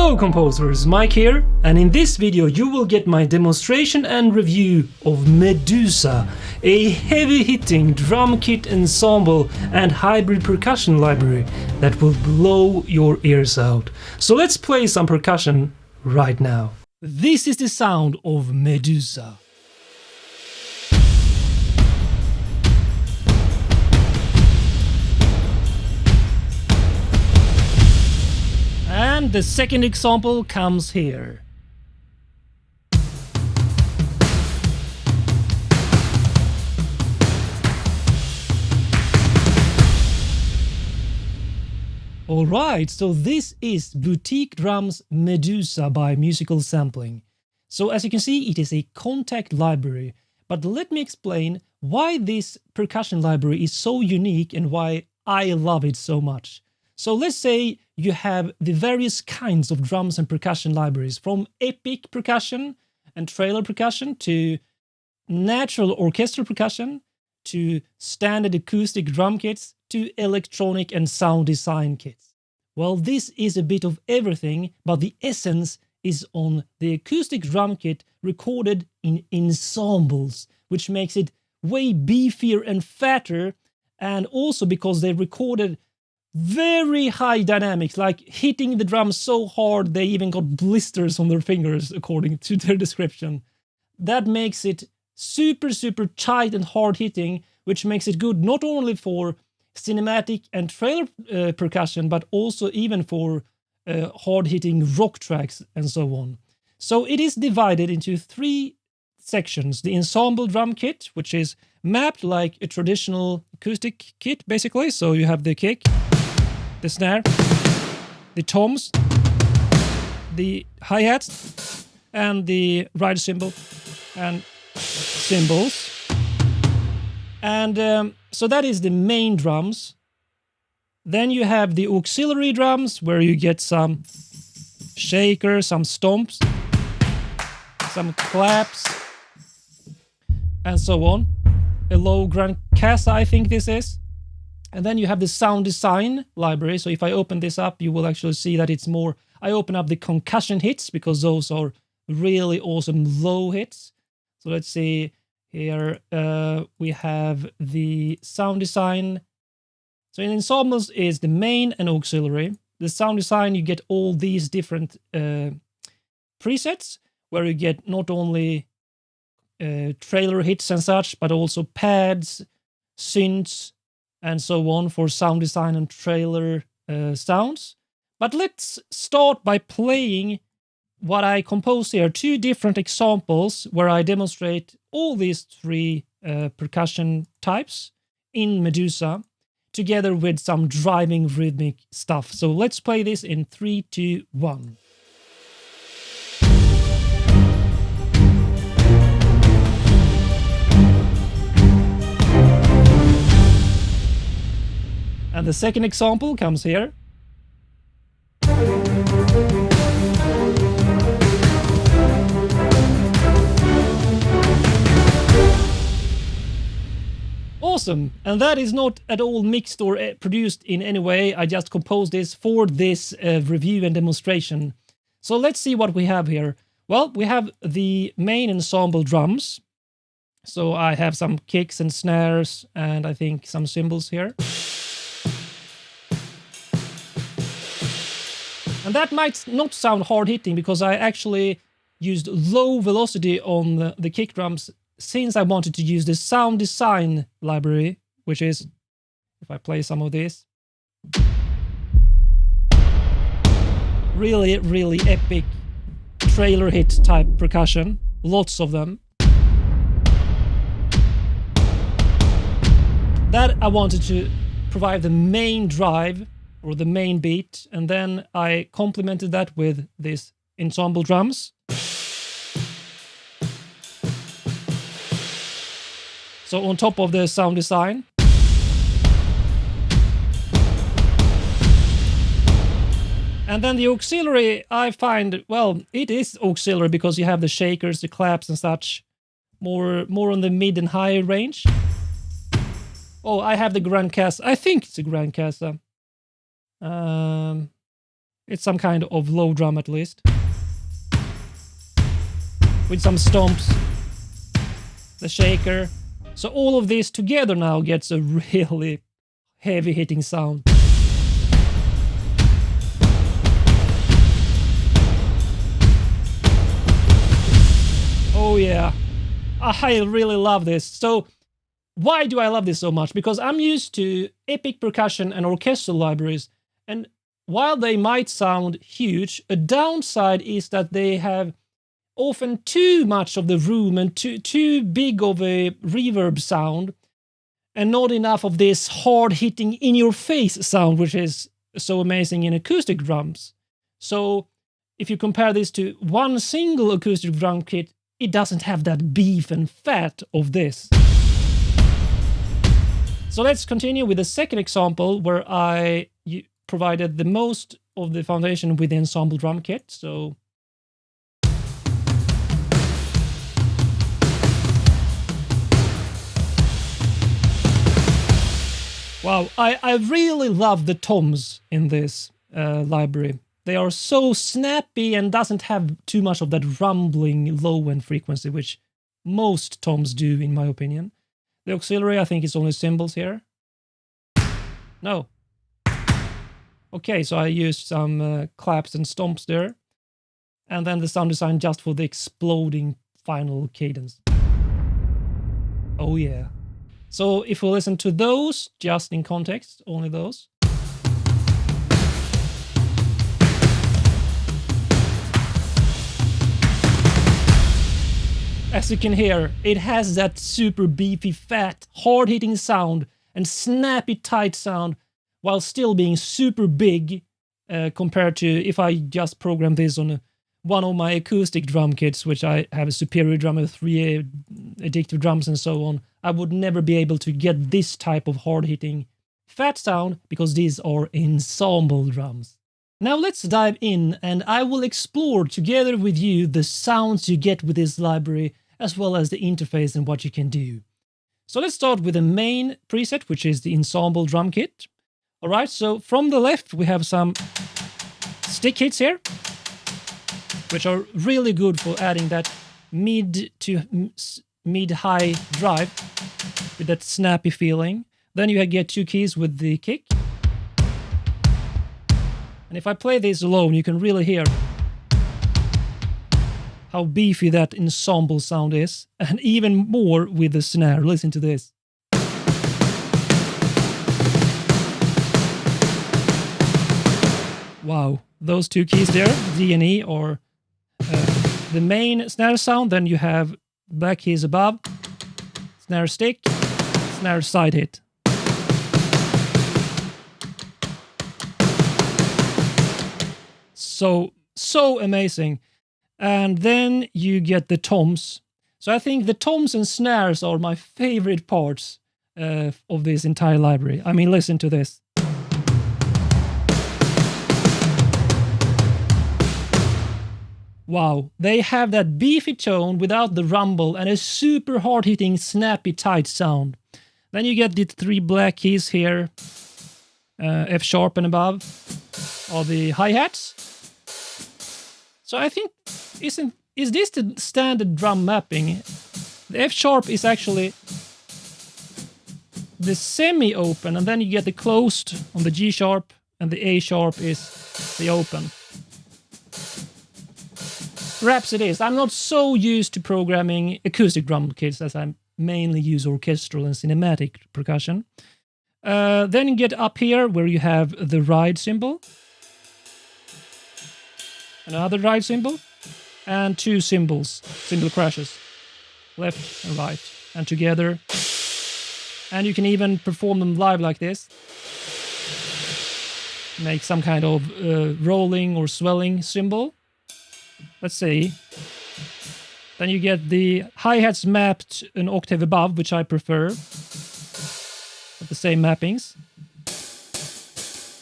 Hello composers, Mike here, and in this video you will get my demonstration and review of Medusa, a heavy-hitting drum kit ensemble and hybrid percussion library that will blow your ears out. So let's play some percussion right now. This is the sound of Medusa. And the second example comes here. Alright, so this is Boutique Drums Medusa by Musical Sampling. So as you can see, it is a contact library, but let me explain why this percussion library is so unique and why I love it so much. So let's say you have the various kinds of drums and percussion libraries, from epic percussion and trailer percussion to natural orchestral percussion to standard acoustic drum kits to electronic and sound design kits. Well, this is a bit of everything, but the essence is on the acoustic drum kit recorded in ensembles, which makes it way beefier and fatter, and also because they recorded very high dynamics, like hitting the drums so hard they even got blisters on their fingers, according to their description. That makes it super tight and hard hitting, which makes it good not only for cinematic and trailer percussion, but also even for hard hitting rock tracks and so on. So it is divided into three sections: the ensemble drum kit, which is mapped like a traditional acoustic kit basically. So you have the kick, the snare, the toms, the hi-hats, and the ride cymbal and cymbals. And so that is the main drums. Then you have the auxiliary drums, where you get some shakers, some stomps, some claps, and so on. A low grand cassa, I think this is. And then you have the sound design library. So if I open this up, you will actually see that it's more... I open up the concussion hits because those are really awesome low hits. So let's see here. We have the sound design. So in ensembles is the main and auxiliary. The sound design, you get all these different presets where you get not only trailer hits and such, but also pads, synths, and so on for sound design and trailer sounds. But let's start by playing what I composed here. Two different examples where I demonstrate all these three percussion types in Medusa, together with some driving rhythmic stuff. So let's play this in 3, 2, 1. And the second example comes here. Awesome! And that is not at all mixed or produced in any way. I just composed this for this review and demonstration. So let's see what we have here. Well, we have the main ensemble drums. So I have some kicks and snares and I think some cymbals here. And that might not sound hard-hitting because I actually used low velocity on the kick drums since I wanted to use the sound design library, which is, if I play some of this, really epic trailer hit type percussion. Lots of them. That I wanted to provide the main drive or the main beat, and then I complemented that with this ensemble drums. So on top of the sound design. And then the auxiliary, I find, well, it is auxiliary because you have the shakers, the claps and such, more on the mid and high range. Oh, I have the grand cassa. I think it's a grand cassa. It's some kind of low drum at least. With some stomps. The shaker. So all of this together now gets a really heavy hitting sound. Oh yeah, I really love this. So why do I love this so much? Because I'm used to epic percussion and orchestral libraries, and while they might sound huge, a downside is that they have often too much of the room and too big of a reverb sound, and not enough of this hard-hitting in-your-face sound, which is so amazing in acoustic drums. So if you compare this to one single acoustic drum kit, it doesn't have that beef and fat of this. So let's continue with the second example where I provided the most of the foundation with the Ensemble drum kit. So wow, I really love the toms in this library. They are so snappy and doesn't have too much of that rumbling low end frequency, which most toms do, in my opinion. The auxiliary, I think, is only cymbals here. No. Okay, so I used some claps and stomps there. And then the sound design just for the exploding final cadence. Oh yeah. So if we listen to those, just in context, only those. As you can hear, it has that super beefy, fat, hard-hitting sound and snappy, tight sound, while still being super big compared to if I just program this on one of my acoustic drum kits, which I have a superior drummer, 3 addictive drums and so on. I would never be able to get this type of hard-hitting, fat sound because these are ensemble drums. Now let's dive in and I will explore together with you the sounds you get with this library as well as the interface and what you can do. So let's start with the main preset, which is the Ensemble drum kit. Alright, so from the left we have some stick hits here, which are really good for adding that mid to mid-high drive with that snappy feeling. Then you get 2 keys with the kick. And if I play this alone, you can really hear how beefy that ensemble sound is, and even more with the snare. Listen to this. Wow, those 2 keys there, D and E, are the main snare sound. Then you have black keys above, snare stick, snare side hit. So amazing. And then you get the toms. So I think the toms and snares are my favorite parts of this entire library. I mean, listen to this. Wow, they have that beefy tone without the rumble and a super hard-hitting, snappy, tight sound. Then you get the 3 black keys here, F sharp and above, are the hi-hats. So I think, is this the standard drum mapping? The F sharp is actually the semi-open, and then you get the closed on the G sharp, and the A sharp is the open. Perhaps it is. I'm not so used to programming acoustic drum kits as I mainly use orchestral and cinematic percussion. Then you get up here where you have the ride cymbal, another ride cymbal, and 2 cymbals, cymbal crashes, left and right, and together. And you can even perform them live like this. Make some kind of rolling or swelling cymbal. Let's see. Then you get the hi-hats mapped an octave above, which I prefer. With the same mappings.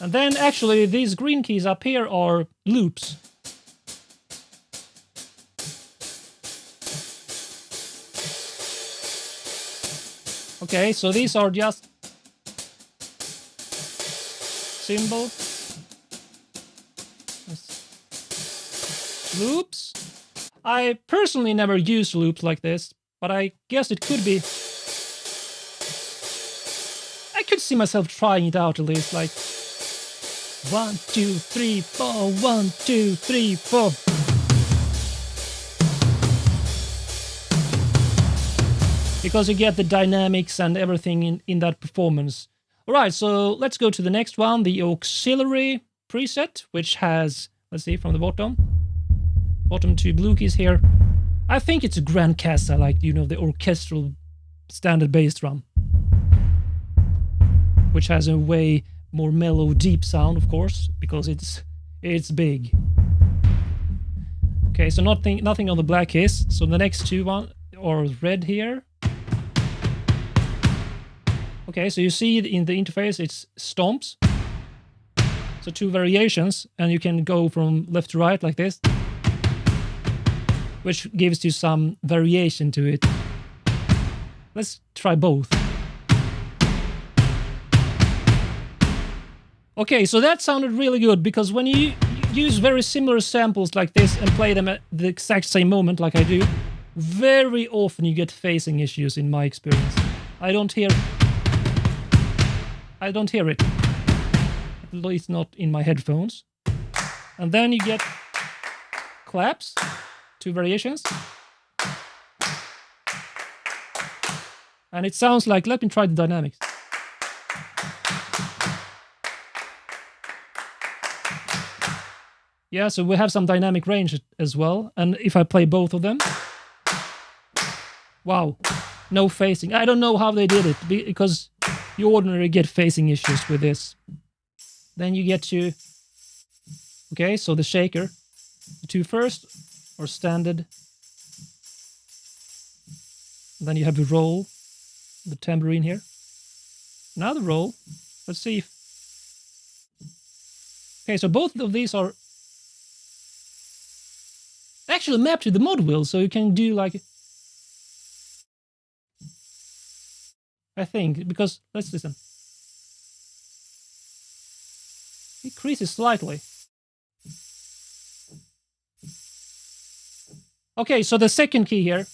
And then actually these green keys up here are loops. Okay, so these are just cymbal, Loops. I personally never use loops like this, but I guess it could be. I could see myself trying it out at least, like 1, 2, 3, 4, 1, 2, 3, 4. Because you get the dynamics and everything in that performance. Alright, so let's go to the next one, the auxiliary preset, which has, let's see, from the bottom 2 blue keys here. I think it's a grand cassa, like, you know, the orchestral standard bass drum, which has a way more mellow, deep sound, of course, because it's big. Okay, so nothing on the black keys. So the next two one are red here. Okay, so you see in the interface it's stomps. So 2 variations, and you can go from left to right like this, which gives you some variation to it. Let's try both. Okay, so that sounded really good, because when you use very similar samples like this and play them at the exact same moment like I do, very often you get phasing issues in my experience. I don't hear it. At least not in my headphones. And then you get claps, 2 variations. And it sounds like, let me try the dynamics. Yeah, so we have some dynamic range as well. And if I play both of them, wow, no phasing. I don't know how they did it, because you ordinarily get phasing issues with this. Then you get to, okay, so the shaker, the 2 first are standard. Then you have the roll, the tambourine here. Now the roll. Let's see if... Okay, so both of these are actually mapped to the mod wheel, so you can do like... I think, because, let's listen. It increases slightly. Okay, so the second key here,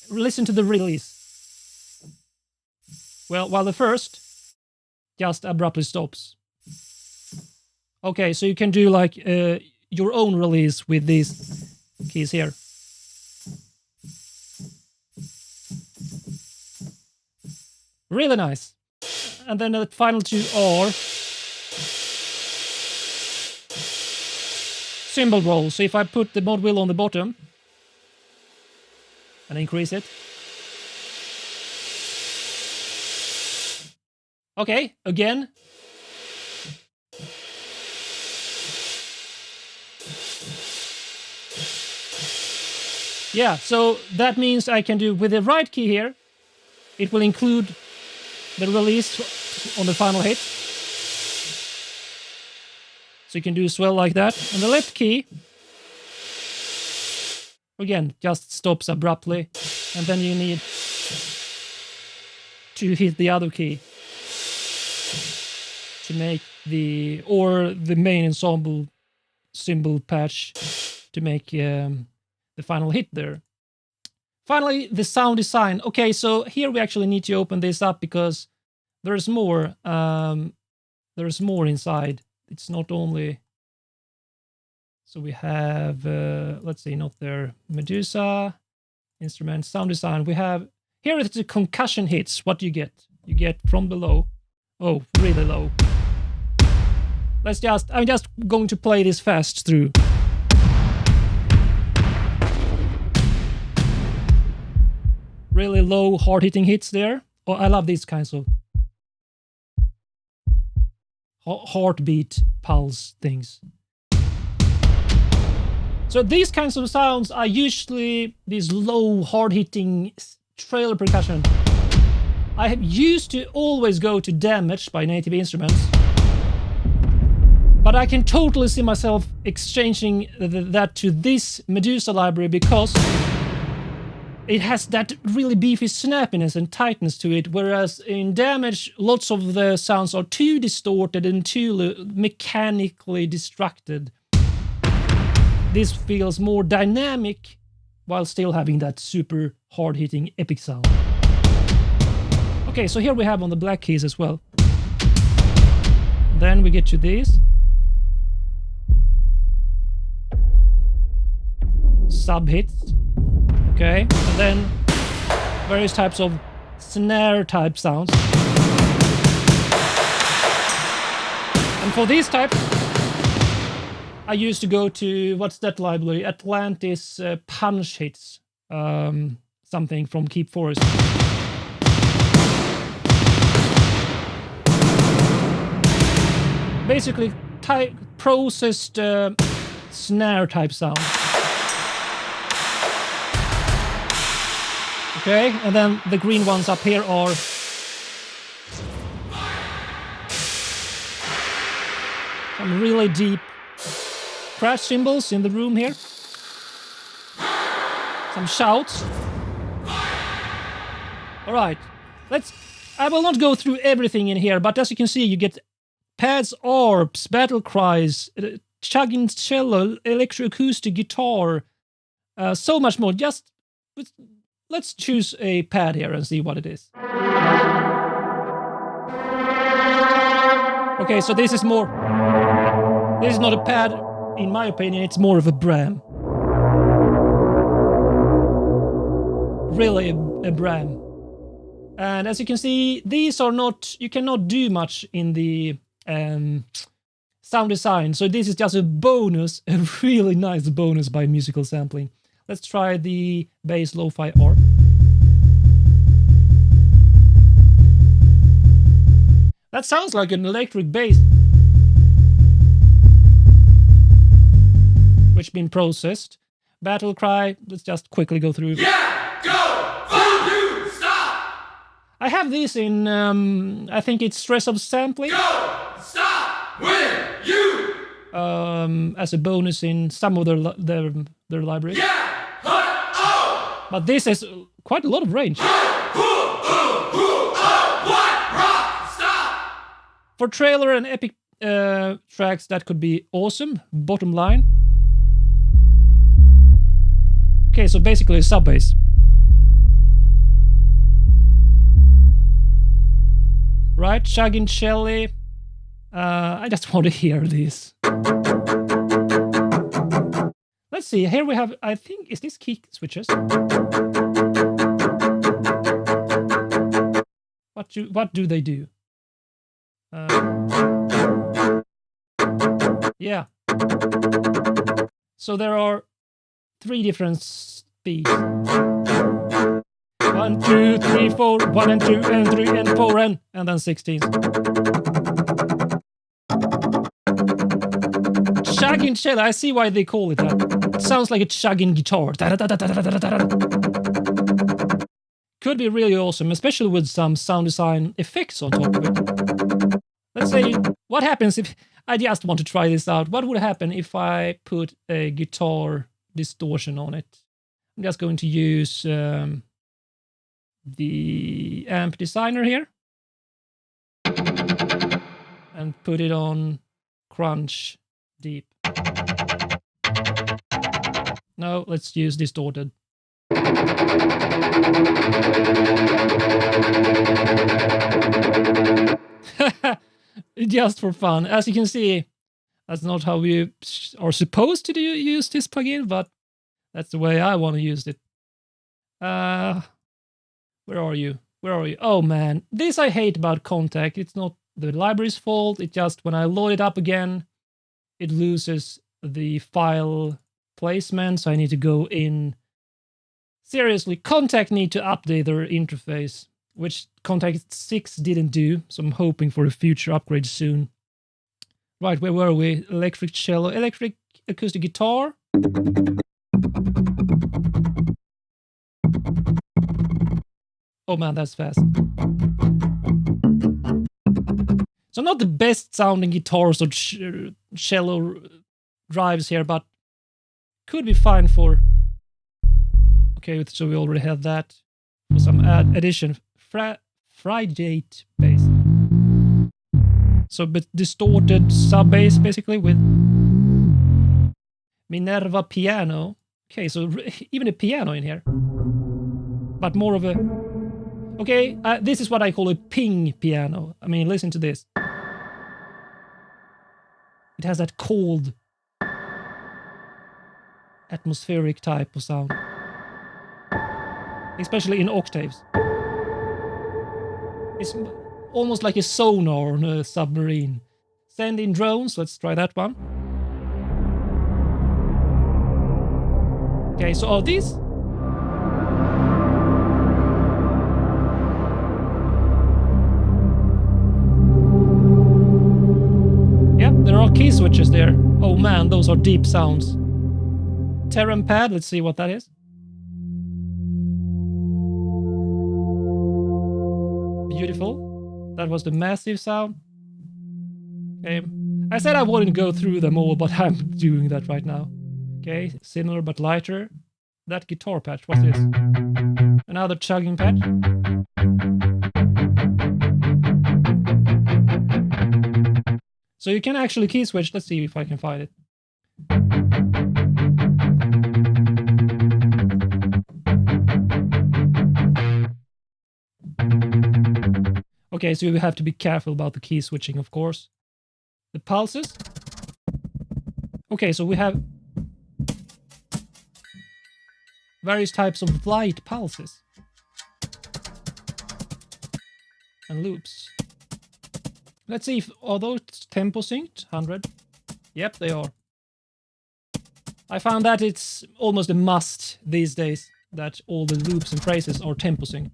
listen to the release. Well, while the first just abruptly stops. Okay, so you can do like your own release with these keys here. Really nice. And then the final 2 are cymbal roll. So if I put the mod wheel on the bottom and increase it. Okay, again. Yeah, so that means I can do with the right key here, it will include the release on the final hit. So you can do swell like that. And the left key, again, just stops abruptly. And then you need to hit the other key to make the main ensemble cymbal patch to make the final hit there. Finally, the sound design. Okay, so here we actually need to open this up because there's more. There's more inside. It's not only... So we have, let's see, not there. Medusa, instrument, sound design. We have, here it's the concussion hits. What do you get? You get from below. Oh, really low. I'm just going to play this fast through. Really low, hard-hitting hits there. Oh, I love these kinds of heartbeat pulse things. So these kinds of sounds are usually these low, hard-hitting trailer percussion. I have used to always go to Damaged by Native Instruments, but I can totally see myself exchanging that to this Medusa library because it has that really beefy snappiness and tightness to it, whereas in Damage, lots of the sounds are too distorted and too mechanically distracted. this feels more dynamic while still having that super hard-hitting epic sound. Okay, so here we have on the black keys as well. Then we get to this. Sub-hits. Okay, and then various types of snare type sounds. And for these types, I used to go to, what's that library? Atlantis Punch Hits. Something from Keep Forest. Basically, processed snare type sound. Okay, and then the green ones up here are some really deep crash cymbals in the room here. Some shouts. Alright, I will not go through everything in here, but as you can see, you get pads, arps, battle cries, chugging cello, electroacoustic guitar, so much more. Just let's choose a pad here and see what it is. Okay, so this is not a pad, in my opinion, it's more of a Bram. Really a Bram. And as you can see, these are not, you cannot do much in the sound design, so this is just a bonus, a really nice bonus by musical sampling. Let's try the bass lo-fi arp. That sounds like an electric bass, which been processed. Battle cry, let's just quickly go through. Yeah, go, you, stop! I have this in, I think it's Stress of Sampling. Go, stop, win, you! As a bonus in some of their libraries. Yeah, oh! But this has quite a lot of range. For trailer and epic tracks, that could be awesome. Bottom line. Okay, so basically a sub bass. Right, chugging Shelly. I just want to hear this. Let's see, here we have, I think, is this key switches? What do they do? Yeah. So there are 3 different speeds. 1, 2, 3, 4, 1 and 2 and 3 and 4 and then 16. Chugging cello, I see why they call it that. It sounds like a chugging guitar. Could be really awesome, especially with some sound design effects on top of it. Let's say, what happens if I just want to try this out? What would happen if I put a guitar distortion on it? I'm just going to use the amp designer here and put it on crunch deep. No, let's use distorted. Just for fun. As you can see, that's not how we are supposed to use this plugin, but that's the way I want to use it. Where are you? Where are you? Oh man, this I hate about Contact. It's not the library's fault. It just, when I load it up again, it loses the file placement, so I need to go in. Seriously, Contact need to update their interface, which Contact 6 didn't do, so I'm hoping for a future upgrade soon. Right, where were we? Electric cello, electric acoustic guitar. Oh man, that's fast. So not the best sounding guitars or cello drives here, but could be fine for... Okay, so we already have that. For some addition. Frigate bass. So, but distorted sub bass basically with Minerva piano. Okay, so even a piano in here. But more of a... Okay, this is what I call a ping piano. I mean, listen to this. It has that cold, atmospheric type of sound. Especially in octaves. It's almost like a sonar on a submarine. Send in drones, let's try that one. Okay, so are these? Yep, there are key switches there. Oh man, those are deep sounds. Terran pad, let's see what that is. Beautiful. That was the massive sound. Okay. I said I wouldn't go through them all, but I'm doing that right now. Okay, similar but lighter. That guitar patch, what's this? Another chugging patch. So you can actually key switch. Let's see if I can find it. Okay, so you have to be careful about the key switching, of course. The pulses. Okay, so we have various types of light pulses. And loops. Let's see if are those tempo synced? 100. Yep, they are. I found that it's almost a must these days that all the loops and phrases are tempo synced.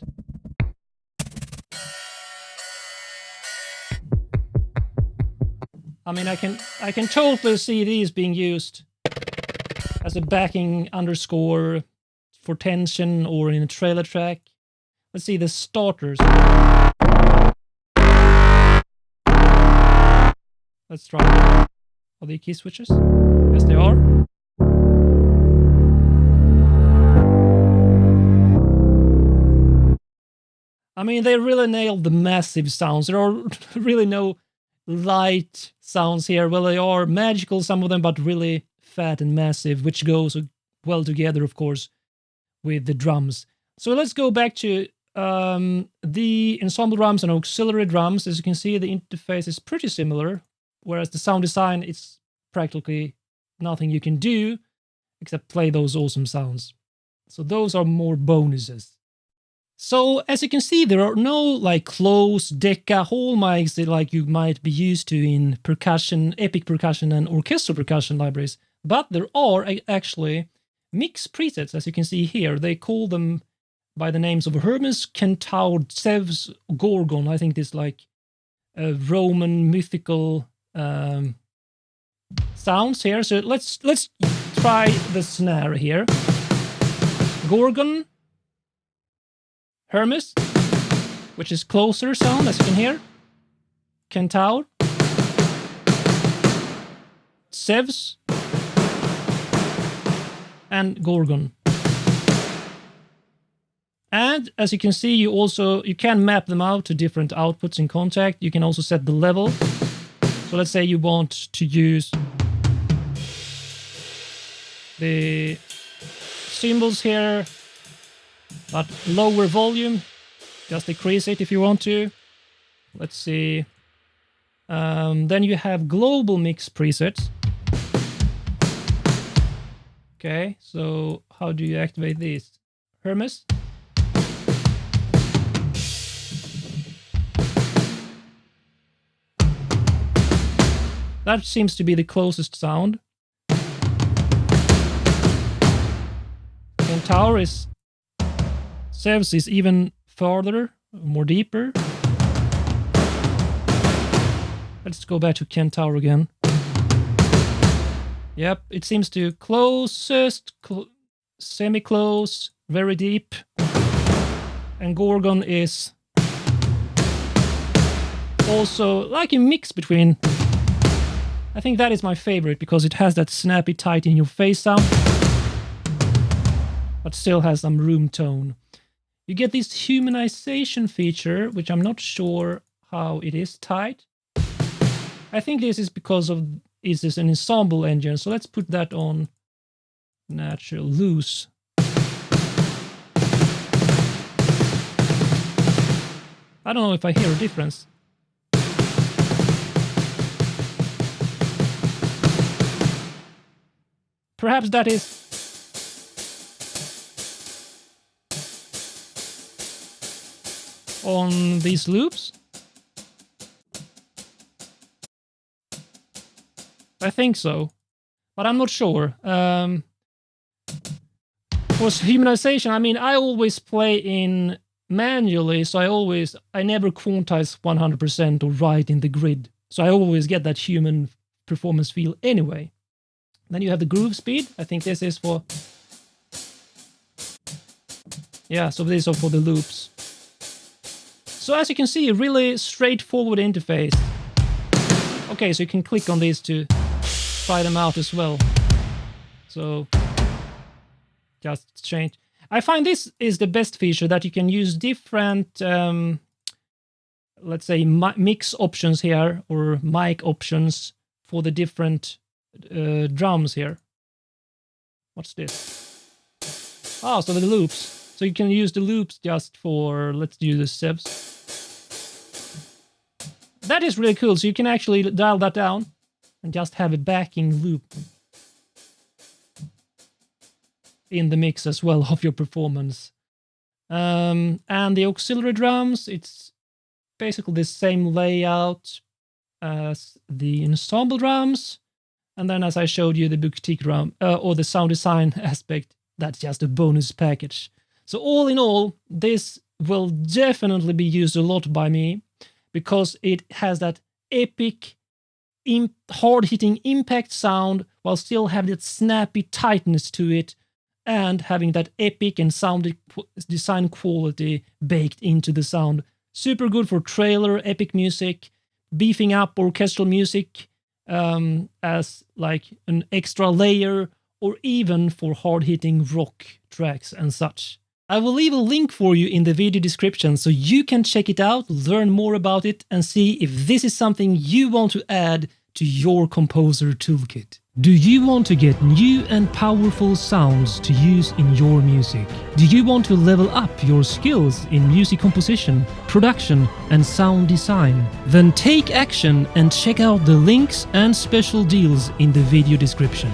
I mean, I can totally see these being used as a backing underscore for tension or in a trailer track. Let's see the starters. Let's try. Are they key switches? Yes, they are. I mean, they really nailed the massive sounds. There are really no light sounds here. Well, they are magical, some of them, but really fat and massive, which goes well together, of course, with the drums. So let's go back to the ensemble drums and auxiliary drums. As you can see, the interface is pretty similar, whereas the sound design, it's practically nothing you can do except play those awesome sounds. So those are more bonuses. So as you can see, there are no like close deca hall mics like you might be used to in percussion, epic percussion and orchestral percussion libraries, but there are actually mix presets, as you can see here. They call them by the names of Hermes, Centaur, Zeus, Gorgon. I think this like Roman mythical sounds here. So let's try the snare here. Gorgon, Hermes, which is closer sound, as you can hear. Centaur, Zeus, and Gorgon. And as you can see, you can map them out to different outputs in Contact. You can also set the level. So let's say you want to use the cymbals here, but lower volume. Just decrease it if you want to. Let's see. Then you have global mix presets. Okay, so how do you activate these? Hermes. That seems to be the closest sound. Centaur is... Zeus is even farther, more deeper. Let's go back to Centaur again. Yep, it seems to closest, semi-close, very deep. And Gorgon is also like a mix between... I think that is my favorite because it has that snappy, tight in your face sound, but still has some room tone. You get this humanization feature, which I'm not sure how it is tied. I think this is because of is this an ensemble engine, so let's put that on natural, loose. I don't know if I hear a difference. Perhaps that is on these loops. I think so, but I'm not sure. For humanization, I mean, I always play in manually, so I never quantize 100% or write in the grid. So I always get that human performance feel anyway. Then you have the groove speed. I think this is for... Yeah, so these are for the loops. So as you can see, a really straightforward interface. Okay, so you can click on these to try them out as well. So just change. I find this is the best feature, that you can use different, let's say, mix options here, or mic options for the different drums here. What's this? Oh, so the loops. So you can use the loops just for, let's do the steps. That is really cool. So you can actually dial that down and just have a backing loop in the mix as well of your performance. And the auxiliary drums, it's basically the same layout as the ensemble drums. And then, as I showed you, the boutique drum, or the sound design aspect, that's just a bonus package. So all in all, this will definitely be used a lot by me, because it has that epic, hard-hitting impact sound, while still having that snappy tightness to it, and having that epic and sound design quality baked into the sound. Super good for trailer, epic music, beefing up orchestral music as like an extra layer, or even for hard-hitting rock tracks and such. I will leave a link for you in the video description so you can check it out, learn more about it, and see if this is something you want to add to your composer toolkit. Do you want to get new and powerful sounds to use in your music? Do you want to level up your skills in music composition, production, and sound design? Then take action and check out the links and special deals in the video description.